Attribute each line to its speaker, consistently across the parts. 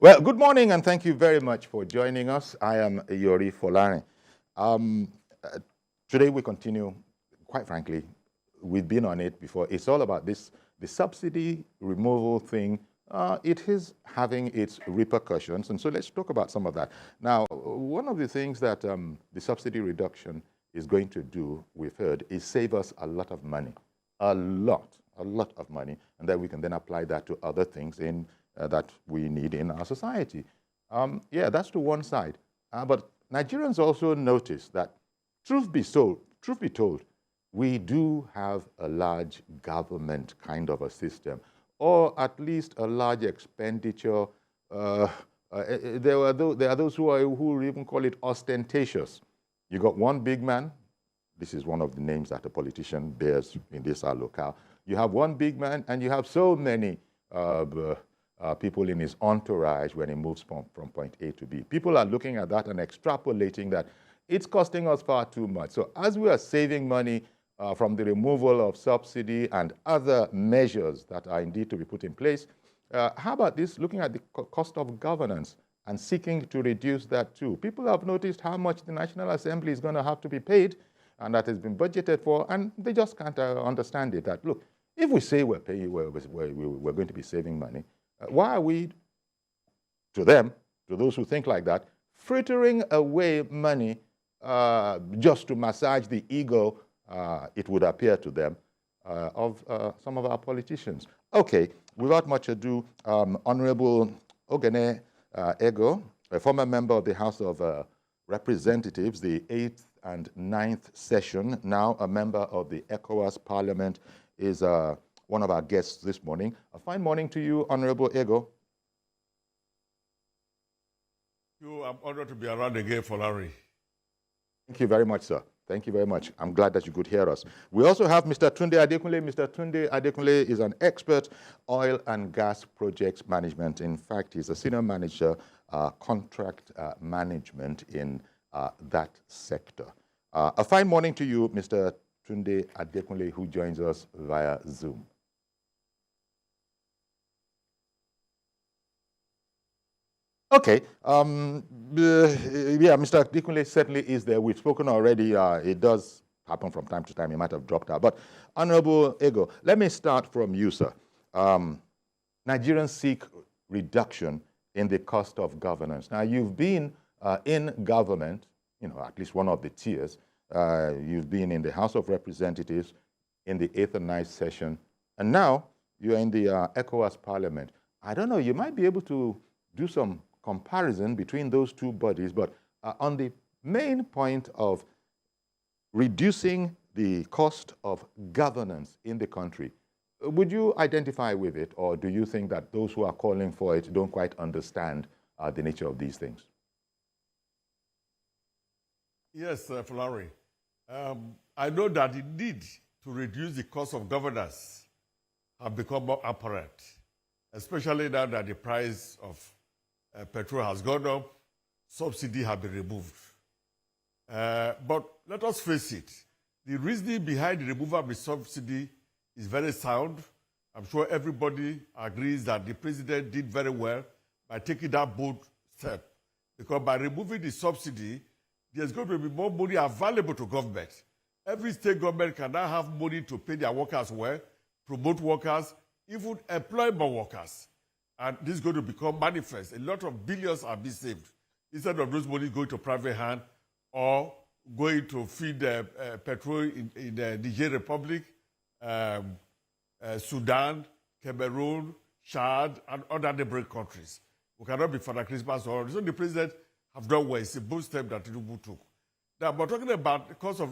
Speaker 1: Well, good morning, and thank you very much for joining us. I am Yori Folari. Today we continue, quite frankly, we've been on it before. It's all about the subsidy removal thing. It is having its repercussions, and so let's talk about some of that. Now, one of the things that the subsidy reduction is going to do, we've heard, is save us a lot of money, a lot of money, and then we can then apply that to other things that we need in our society. Yeah, that's to one side. But Nigerians also notice that, truth be told, we do have a large government kind of a system, or at least a large expenditure. There are those who even call it ostentatious. You got one big man. This is one of the names that a politician bears in this our locale. You have one big man, and you have so many people in his entourage when he moves from point A to B. People are looking at that and extrapolating that it's costing us far too much. So as we are saving money from the removal of subsidy and other measures that are indeed to be put in place, how about this, looking at the cost of governance and seeking to reduce that too? People have noticed how much the National Assembly is going to have to be paid, and that has been budgeted for, and they just can't understand it. That, look, if we say we're going to be saving money, why are we, to them, to those who think like that, frittering away money just to massage the ego, it would appear to them, of some of our politicians? Okay, without much ado, Honorable Ogene Ego, a former member of the House of Representatives, the 8th and 9th session, now a member of the ECOWAS Parliament, is one of our guests this morning. A fine morning to you, Honorable Ego.
Speaker 2: I'm honored to be around again, Folari.
Speaker 1: Thank you very much, sir. Thank you very much. I'm glad that you could hear us. We also have Mr. Tunde Adekunle. Mr. Tunde Adekunle is an expert oil and gas projects management. In fact, he's a senior manager, contract management in that sector. A fine morning to you, Mr. Tunde Adekunle, who joins us via Zoom. Okay. Yeah, Mr. Adekunle certainly is there. We've spoken already. It does happen from time to time. He might have dropped out. But Honorable Ego, let me start from you, sir. Nigerians seek reduction in the cost of governance. Now, you've been in government, at least one of the tiers. You've been in the House of Representatives in the 8th and 9th session, and now you're in the ECOWAS Parliament. I don't know, you might be able to do some comparison between those two bodies, but on the main point of reducing the cost of governance in the country, would you identify with it, or do you think that those who are calling for it don't quite understand the nature of these things?
Speaker 2: Yes, Folari. I know that the need to reduce the cost of governance have become more apparent, especially now that the price of petrol has gone up, subsidy has been removed. But let us face it, the reasoning behind the removal of the subsidy is very sound. I'm sure everybody agrees that the president did very well by taking that bold step, because by removing the subsidy, there's going to be more money available to government. Every state government can now have money to pay their workers well, promote workers, even employ more workers. And this is going to become manifest. A lot of billions are being saved, instead of those money going to private hand or going to feed petrol in the Niger Republic, Sudan, Cameroon, Chad, and other neighboring countries. We cannot be Father Christmas or so. The president have done well. It's a bold step that Tinubu took. Now, we're talking about the cost of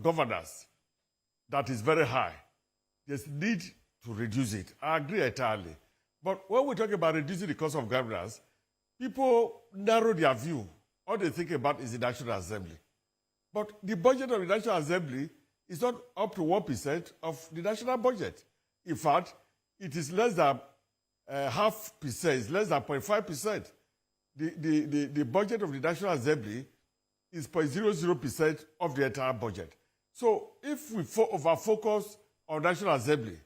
Speaker 2: governance that is very high. There's need to reduce it. I agree entirely. But when we talk about reducing the cost of governance, people narrow their view. All they think about is the National Assembly. But the budget of the National Assembly is not up to 1% of the national budget. In fact, it is less than 0.5%, it's less than 0.5%. The budget of the National Assembly is 0.00% of the entire budget. So if we over-focus on National Assembly,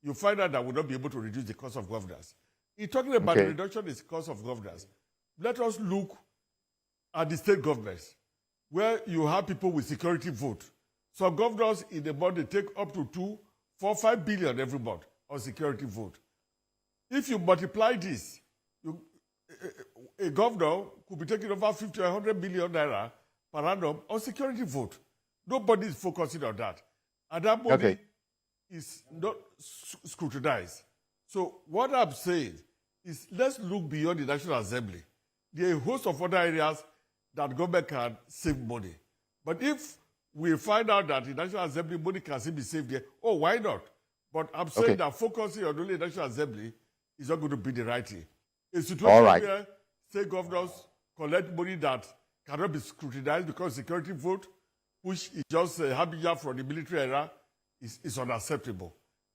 Speaker 2: you find out that we'll not be able to reduce the cost of governance. In talking about the
Speaker 1: Okay.
Speaker 2: reduction in the cost of governance, let us look at the state governments, where you have people with security vote. Some governors in the month, they take up to 2, 4, 5 billion every month on security vote. If you multiply this, a governor could be taking over 50 or 100 million naira per annum on security vote. Nobody is focusing on that. And that money is not scrutinized. So what I'm saying is, let's look beyond the National Assembly. There are a host of other areas that government can save money. But if we find out that the National Assembly money can still be saved there, oh, why not? But I'm saying that focusing on only the National Assembly is not going to be the right thing. A situation where state governors collect money that cannot be scrutinized because security vote, which is just a habit from the military era, is unacceptable.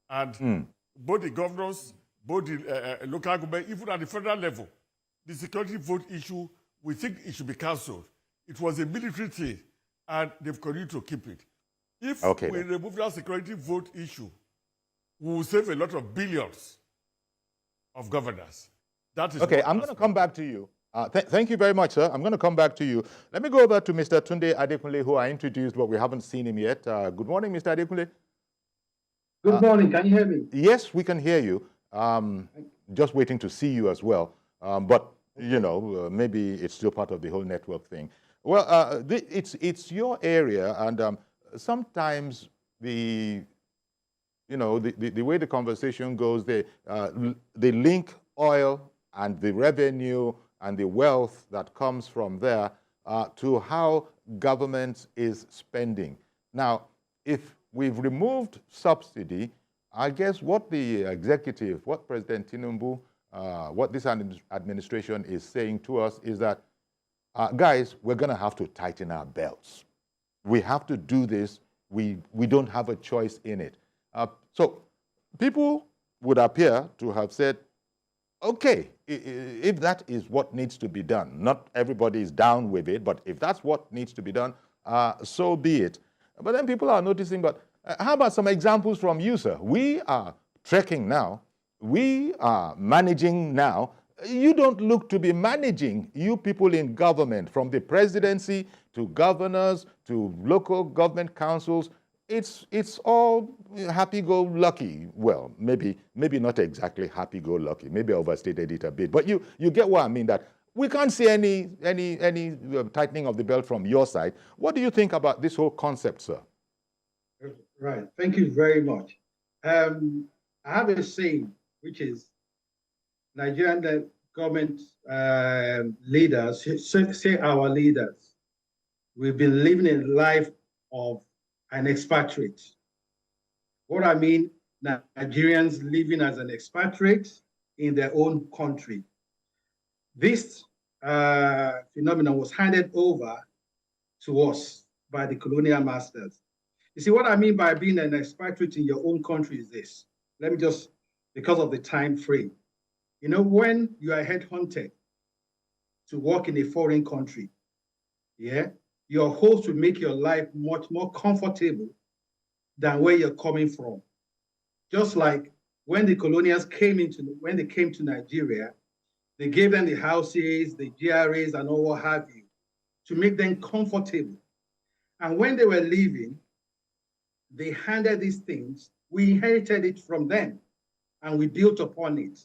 Speaker 2: And both the governors, both the local government, even at the federal level, the security vote issue, we think it should be cancelled. It was a military thing, and they've continued to keep it. If we remove that security vote issue, we will save a lot of billions of governors. That is
Speaker 1: okay. I'm going to come back to you. Thank you very much, sir. I'm going to come back to you. Let me go over to Mr. Tunde Adekunle, who I introduced, but we haven't seen him yet. Good morning, Mr. Adekunle.
Speaker 3: Good morning. Can you hear me?
Speaker 1: Yes, we can hear you. Just waiting to see you as well. But, you know, maybe it's still part of the whole network thing. Well, it's your area, and sometimes the way the conversation goes, they link oil and the revenue and the wealth that comes from there to how government is spending. Now, if we've removed subsidy, I guess what the executive, what President Tinubu, what this administration is saying to us is that, guys, we're going to have to tighten our belts. We have to do this. We don't have a choice in it. So people would appear to have said, okay, if that is what needs to be done, not everybody is down with it, but if that's what needs to be done, so be it. But then people are noticing, but how about some examples from you, sir? We are trekking now. We are managing now. You don't look to be managing, you people in government, from the presidency to governors to local government councils. It's all happy-go-lucky. Well, maybe not exactly happy-go-lucky. Maybe I overstated it a bit. But you get what I mean, that we can't see any tightening of the belt from your side. What do you think about this whole concept, sir?
Speaker 3: Right. Thank you very much. I have a saying, which is Nigerian government leaders, say our leaders, we've been living a life of an expatriate. What I mean, Nigerians living as an expatriate in their own country. This phenomenon was handed over to us by the colonial masters. You see, what I mean by being an expatriate in your own country is this. Let me just, because of the time frame. You know, when you are headhunted to work in a foreign country, yeah, your host will make your life much more comfortable than where you're coming from. Just like when the colonials came to Nigeria, they gave them the houses, the GRAs, and all what have you, to make them comfortable. And when they were leaving, they handed these things. We inherited it from them, and we built upon it.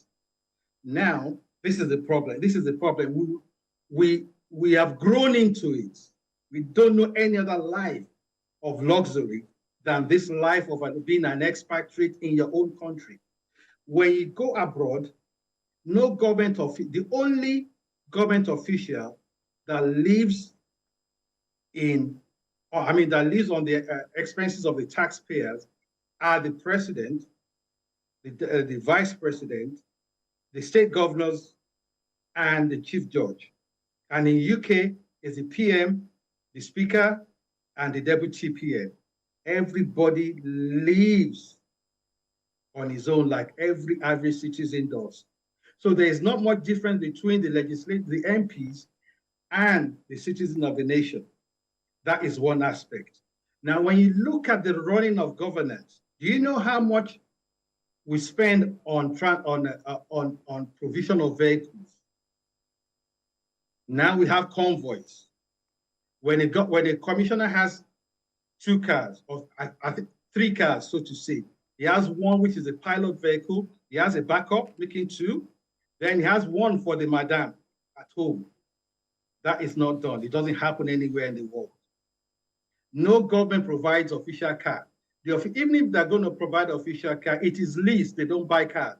Speaker 3: Now, this is the problem. This is the problem. We have grown into it. We don't know any other life of luxury than this life of being an expatriate in your own country. When you go abroad, no government the only government official that lives that lives on the expenses of the taxpayers are the president, the vice president, the state governors, and the chief judge. And in UK, is the PM, the speaker, and the deputy PM. Everybody lives on his own like every average citizen does. So there is not much difference between the legislators, the MPs, and the citizens of the nation. That is one aspect. Now, when you look at the running of governance, do you know how much we spend on provision of vehicles. Now we have convoys. When a commissioner has 2 cars, or I think 3 cars, so to say, he has one which is a pilot vehicle. He has a backup, making 2. Then he has one for the madam at home. That is not done. It doesn't happen anywhere in the world. No government provides official car. Even if they're going to provide official car, it is leased. They don't buy cars.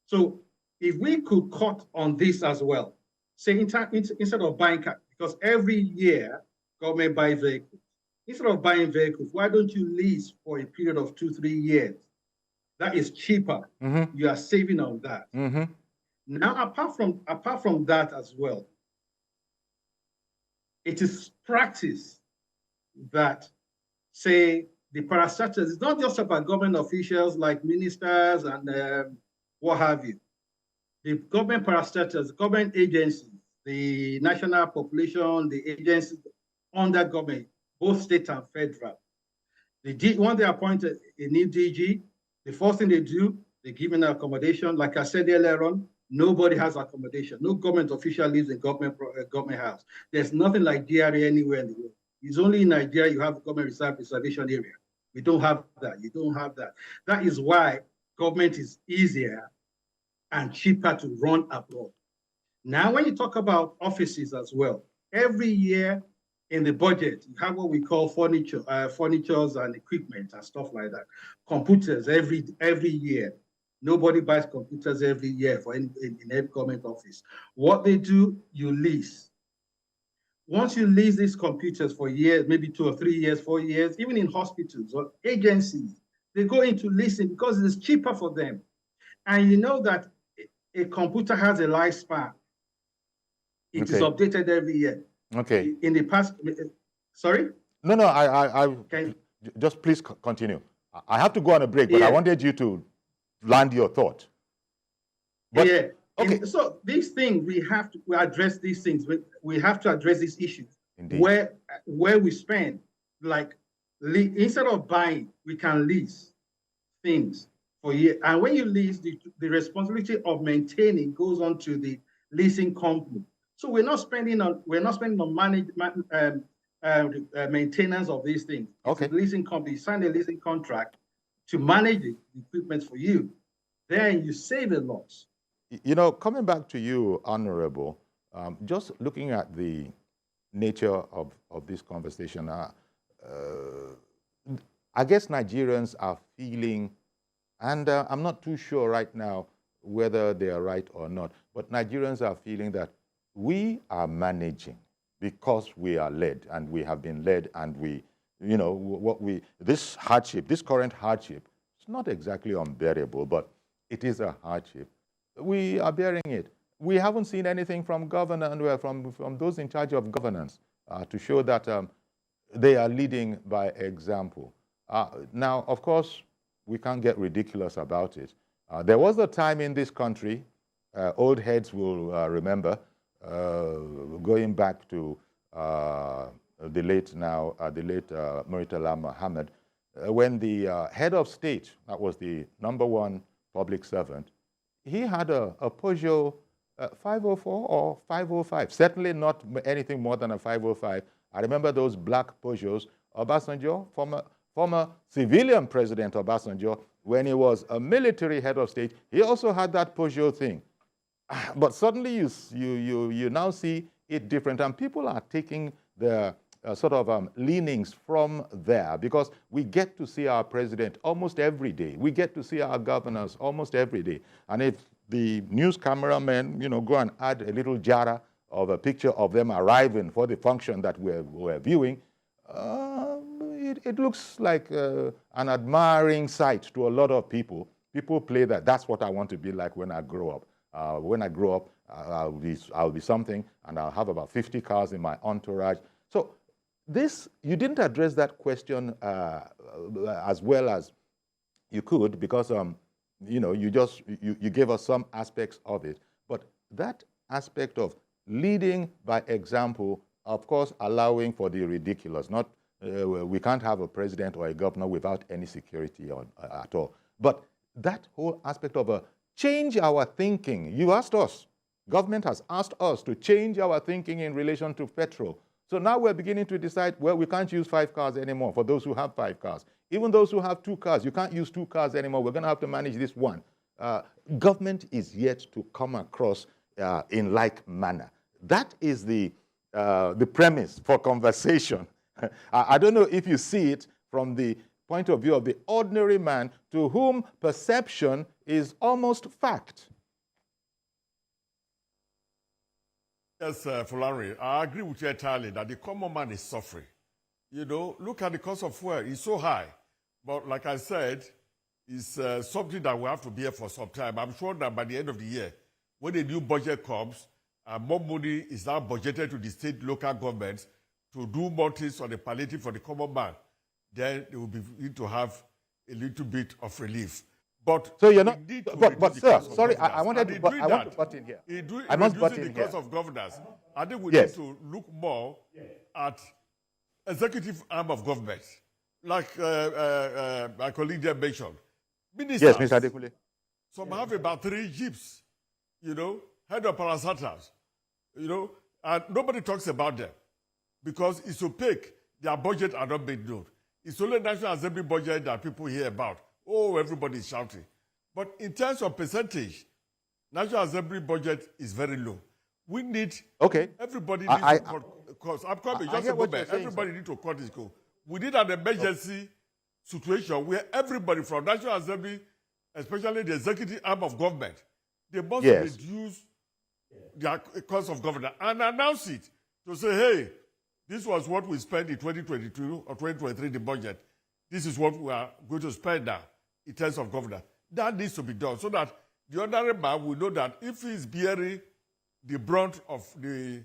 Speaker 3: So if we could cut on this as well, say instead of buying cars, because every year government buys vehicles. Instead of buying vehicles, why don't you lease for a period of 2-3 years? That is cheaper.
Speaker 1: Mm-hmm.
Speaker 3: You are saving on that.
Speaker 1: Mm-hmm.
Speaker 3: Now, apart from that as well, it is practice that, say, the parastatals, it's not just about government officials like ministers and what have you. The government parastatals, government agencies, the national population, the agencies under government, both state and federal. When they appoint a new DG, the first thing they do, they give an accommodation. Like I said earlier on, nobody has accommodation. No government official lives in government house. There's nothing like DRA anywhere in the world. It's only in Nigeria you have government reservation area. We don't have that. You don't have that. That is why government is easier and cheaper to run abroad. Now, when you talk about offices as well, every year in the budget, you have what we call furnitures and equipment and stuff like that. Computers every year. Nobody buys computers every year in every government office. What they do, you lease. Once you lease these computers for years, maybe 2 or 3 years, 4 years, even in hospitals or agencies, they go into leasing because it's cheaper for them. And you know that a computer has a lifespan. It is updated every year.
Speaker 1: Okay.
Speaker 3: In the past, sorry?
Speaker 1: No, I just please continue. I have to go on a break, but I wanted you to land your thought.
Speaker 3: But, yeah.
Speaker 1: Okay.
Speaker 3: So these things, we address these things. We have to address these issues.
Speaker 1: Indeed.
Speaker 3: Where we spend, like, instead of buying, we can lease things for years. And when you lease, the responsibility of maintaining goes on to the leasing company. So we're not spending on maintenance of these things.
Speaker 1: Okay.
Speaker 3: The leasing company sign a leasing contract to manage the equipment for you. Then you save a lot.
Speaker 1: You know, coming back to you, Honorable, just looking at the nature of this conversation, I guess Nigerians are feeling, and I'm not too sure right now whether they are right or not, but Nigerians are feeling that we are managing because we are led, and we have been led, and this hardship, this current hardship, it's not exactly unbearable, but it is a hardship. We are bearing it. We haven't seen anything from governor, from those in charge of governance to show that they are leading by example. Now, of course, we can't get ridiculous about it. There was a time in this country, old heads will remember, going back to the late Murtala Muhammad, when the head of state, that was the #1 public servant, he had a Peugeot 504 or 505, certainly not anything more than a 505. I remember those black Peugeots. Obasanjo, former civilian president Obasanjo, when he was a military head of state, he also had that Peugeot thing. But suddenly you now see it different, and people are taking the leanings from there, because we get to see our president almost every day. We get to see our governors almost every day. And if the news cameramen, go and add a little jara of a picture of them arriving for the function that we're viewing, it looks like an admiring sight to a lot of people. People play that. That's what I want to be like when I grow up. When I grow up, I'll be something, and I'll have about 50 cars in my entourage. So you didn't address that question as well as you could, because you gave us some aspects of it. But that aspect of leading by example, of course, allowing for the ridiculous. We can't have a president or a governor without any security at all. But that whole aspect of change our thinking. You asked us, government has asked us to change our thinking in relation to petrol. So now we're beginning to decide, well, we can't use 5 cars anymore for those who have 5 cars. Even those who have 2 cars, you can't use 2 cars anymore. We're going to have to manage this one. Government is yet to come across in like manner. That is the premise for conversation. I don't know if you see it from the point of view of the ordinary man to whom perception is almost fact.
Speaker 2: Yes, Fulani, I agree with you entirely that the common man is suffering. You know, look at the cost of fuel. It's so high. But like I said, it's something that we have to bear for some time. I'm sure that by the end of the year, when the new budget comes, more money is now budgeted to the state, local governments to do more things on the palliative for the common man. Then they will need to have a little bit of relief. But
Speaker 1: so you're not. But sir, sorry, I want to butt in here.
Speaker 2: I must butt in here. The cost of governance. I think we need to look more at executive arm of government, like my colleague there mentioned. Ministers,
Speaker 1: yes, Mr. Adekule.
Speaker 2: Some have about 3 jeeps, you know, head of parastatals, you know, and nobody talks about them because it's opaque. Their budget are not made known. It's only National Assembly budget that people hear about. Oh, everybody's shouting. But in terms of percentage, National Assembly budget is very low. We need everybody needs to cut costs. I'm coming, just a moment. Everybody needs to cut this cost. We need an emergency situation where everybody from National Assembly, especially the executive arm of government, they must reduce their cost of governance and announce it to say, hey, this was what we spent in 2022 or 2023, the budget. This is what we are going to spend now in terms of governance. That needs to be done so that the ordinary man will know that if he's bearing the brunt of the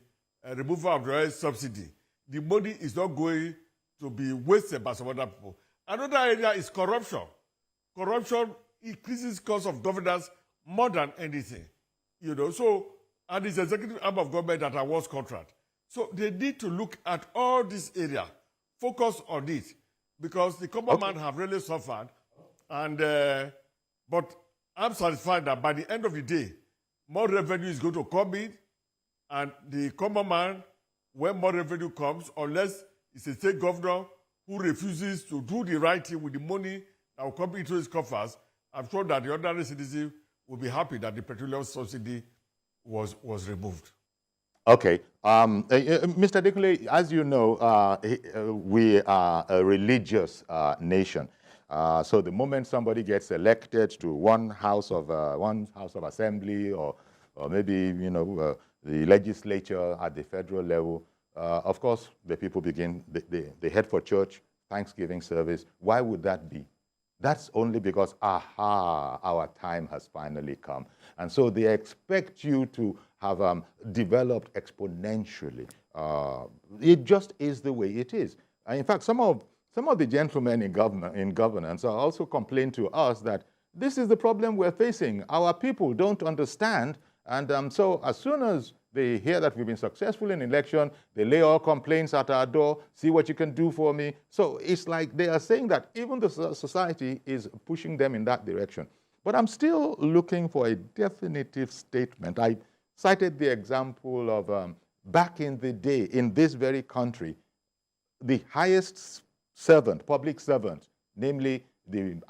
Speaker 2: removal of the oil subsidy, the money is not going to be wasted by some other people. Another area is corruption. Corruption increases cost of governance more than anything. You know, so, and it's executive arm of government that awards contract. So they need to look at all this area, focus on it, because the common man have really suffered. And but I'm satisfied that by the end of the day, more revenue is going to come in, and the common man, when more revenue comes, unless it's a state governor who refuses to do the right thing with the money that will come into his coffers, I'm sure that the ordinary citizen will be happy that the petroleum subsidy was removed.
Speaker 1: Okay. Mr. Adekule, as you know, we are a religious nation. So the moment somebody gets elected to one house of assembly, or maybe, you know, the legislature at the federal level, of course, the people begin, they head for church, Thanksgiving service. Why would that be? That's only because, our time has finally come. And so they expect you to have developed exponentially. It just is the way it is. And in fact, some of the gentlemen in governance are also complain to us that this is the problem we're facing. Our people don't understand. And so as soon as they hear that we've been successful in election, they lay all complaints at our door, see what you can do for me. So it's like they are saying that even the society is pushing them in that direction. But I'm still looking for a definitive statement. I cited the example of back in the day, in this very country, the highest servant, public servant, namely,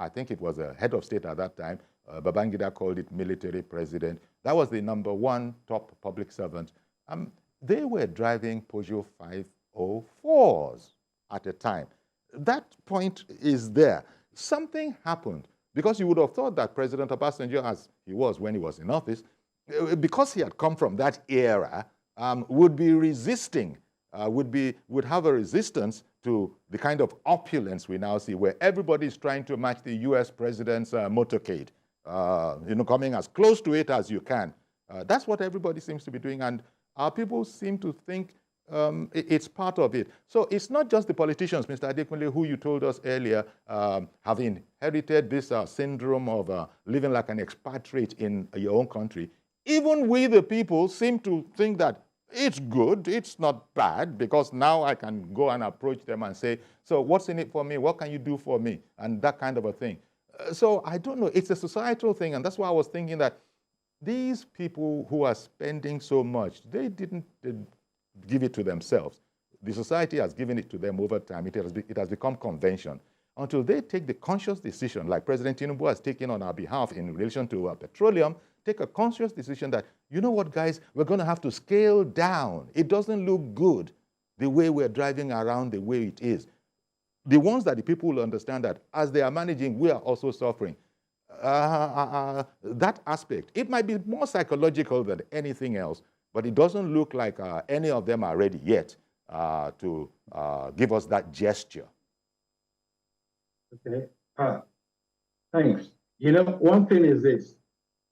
Speaker 1: I think it was a head of state at that time, Babangida called it military president. That was the #1 top public servant. They were driving Peugeot 504s at a time. That point is there. Something happened, because you would have thought that President Obasanjo, as he was when he was in office, because he had come from that era, would be resisting, would have a resistance to the kind of opulence we now see, where everybody is trying to match the US president's motorcade, coming as close to it as you can. That's what everybody seems to be doing, and our people seem to think it's part of it. So it's not just the politicians, Mr. Adekunle, who you told us earlier, have inherited this syndrome of living like an expatriate in your own country. Even we, the people, seem to think that it's good, it's not bad, because now I can go and approach them and say, so what's in it for me? What can you do for me? And that kind of a thing. So I don't know. It's a societal thing, and that's why I was thinking that these people who are spending so much, they didn't give it to themselves. The society has given it to them over time. It has become convention. Until they take the conscious decision, like President Tinubu has taken on our behalf in relation to petroleum, take a conscious decision that, you know what, guys, we're going to have to scale down. It doesn't look good the way we're driving around the way it is. The ones that the people will understand that as they are managing, we are also suffering. That aspect, it might be more psychological than anything else, but it doesn't look like any of them are ready yet to give us that gesture.
Speaker 3: Okay. Thanks. You know, one thing is this: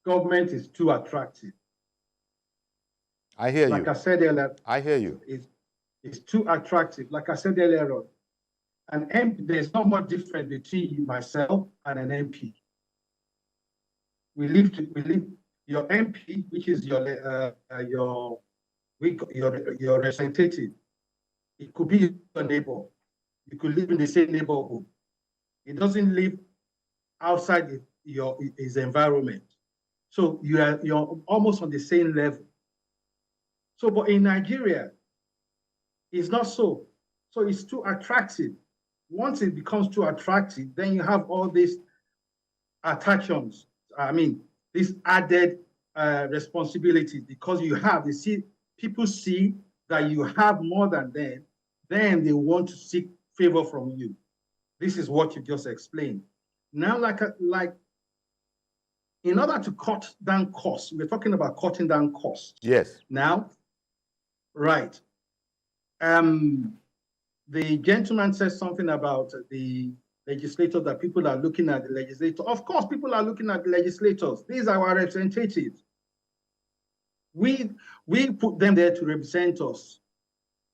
Speaker 3: government is too attractive.
Speaker 1: I hear you.
Speaker 3: Like I said earlier,
Speaker 1: I hear you.
Speaker 3: It's too attractive. Like I said earlier on, an MP, there's not much difference between myself and an MP. We live your MP, which is your representative. It could be your neighbor. You could live in the same neighborhood. It doesn't live outside his environment. So you're almost on the same level. So, but in Nigeria, it's not so. So it's too attractive. Once it becomes too attractive, then you have all these attachments. I mean, these added responsibilities, because people see that you have more than them, then they want to seek favor from you. This is what you just explained. Now, like in order to cut down costs, we're talking about cutting down costs.
Speaker 1: Yes.
Speaker 3: Now, right. The gentleman says something about the legislator, that people are looking at the legislator. Of course, people are looking at the legislators. These are our representatives. We put them there to represent us,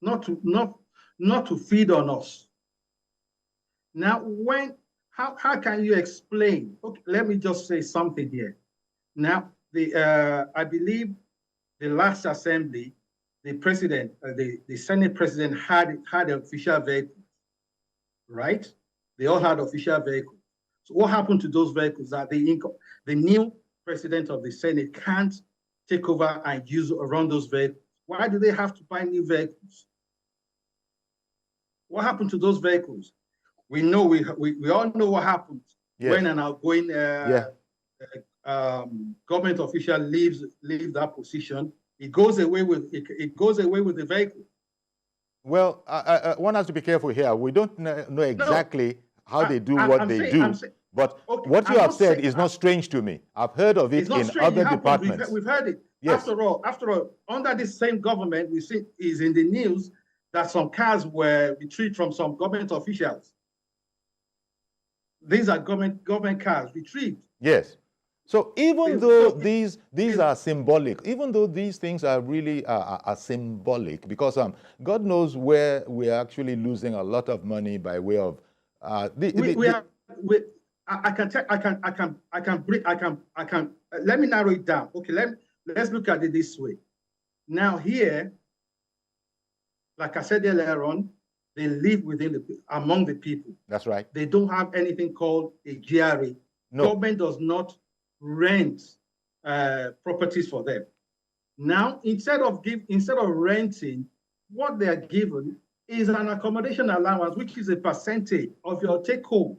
Speaker 3: not to feed on us. Now, how can you explain? Okay, let me just say something here. Now, I believe the last assembly, the president, the Senate president had official vehicles, right? They all had official vehicles. So what happened to those vehicles? That the new president of the Senate can't take over and run those vehicles. Why do they have to buy new vehicles? What happened to those vehicles? We know, we all know what happens when an outgoing government official leaves that position. It goes away with the vehicle.
Speaker 1: Well, one has to be careful here. We don't know exactly how they do what they do. But okay, what you have said is not strange to me. I've heard of it in other departments.
Speaker 3: We've heard it.
Speaker 1: Yes.
Speaker 3: After all, under this same government, we see is in the news that some cars were retrieved from some government officials. These are government cars retrieved.
Speaker 1: Yes. So even though these are symbolic, even though these things are really are symbolic, because God knows where we're actually losing a lot of money by way of
Speaker 3: I can let me narrow it down. Okay, let's look at it this way. Now here, like I said earlier on, they live among the people.
Speaker 1: That's right.
Speaker 3: They don't have anything called a GRA.
Speaker 1: No.
Speaker 3: Government does not rent properties for them. Now, instead of renting, what they are given is an accommodation allowance, which is a percentage of your take home.